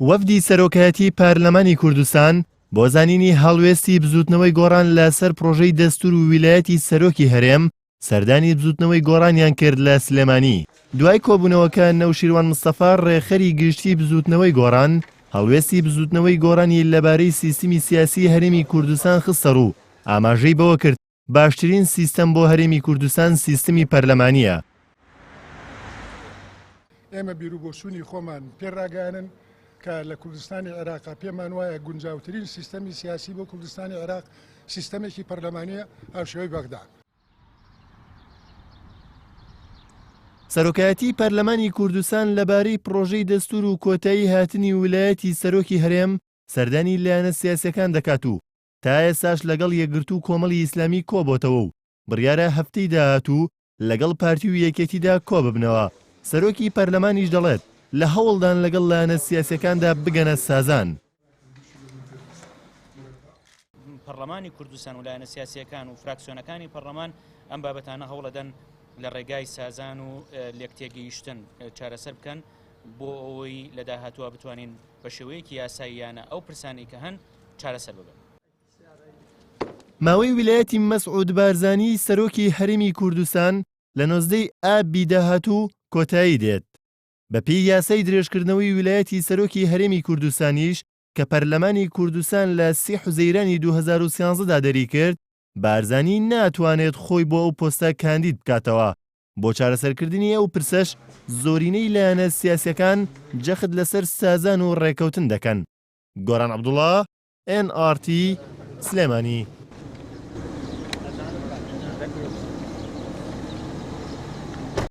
وەفدی سەرۆکایەتی پارلەمانی کوردستان بۆ زانینی هەڵوێستی بزوتنەوەی گۆڕان لەسەر پرۆژەی دەستور و ویلایەتی سەرۆکی هەرێم سەردانی بزوتنەوەی گۆڕانیان کرد لە سلێمانی. دوای کۆبوونەوەکە نەوشیروان مستەفا ڕێخەری گشتی بزوتنەوەی گۆڕان هەڵوێستی بزوتنەوەی گۆڕانی لەبارەی سیستمی سیاسی هەرێمی کوردستان خستە ڕوو ئاماژەی بەوە کرد باشترین سیستەم بۆ هەرێمی کوردستان سیستمی پەرلەمانیە. ئێمە بیرروبۆچوونی خۆمان پێڕاگەیاندن کە لە کوردستانی عێراقا پێمان وایە گونجاوترین سیستەمی سیاسی بۆ کوردستانی عێراق سیستەمێکی پەرلەمانیە هاوشێوەی بەغدا. سەرۆکایەتی پەرلەمانی کوردستان لەبارەی پرۆژەی دەستور و کۆتایی هاتنی ویلایەتی سەرۆکی هەرێم سەردانی لایەنە سیاسیەکان دەکات و تا ئێستاش لەگەڵ یەکگرتوو کۆمەڵی ئیسلامی کۆبۆتەوە و بڕیارە هەفتەی داهاتوو لەگەڵ پارتی و یەکێتیدا کۆ ببنەوە. سەرۆکی پەرلەمانیش دەڵێت لە هەوڵدان لەگەڵ لایەنە سیاسیەکاندا بگەنە سازان. پەرلەمانی کوردستان و لایەنە سیاسیەکان و فراکسیۆنەکانی پەرلەمان ئەم بابەتانە هەوڵەدەن لە ڕێگای سازان و لێکتێگەیشتن چارەسەر بکەن بۆ ئەوەی لە داهاتووە بتوانین بە شێوەیەکی یاساییانە ئەو پرسانی کە هەن چارەسەر ببن. ماوەی ویلایەتی مەسعود بارزانی سەرۆکی هەرێمی کوردستان لە 19 ئابی داهاتوو کۆتایی دێت. بەپێی یاسای درێژکردنەوەی ویلایەتی سەرۆکی هەرێمی کوردستانیش کە پەرلەمانی کوردستان لە 3 حوزەیرانی 2013دا دەری کرد بارزانی ناتوانێت خۆی بۆ ئەو پۆستە کاندید بکاتەوە. بۆ چارەسەرکردنی ئەو پرسەش زۆرینەی لایەنە سیاسیەکان جەخت لەسەر سازان و ڕێکەوتن دەکەن. گۆران عەبدوڵڵا، NRT سلێمانی.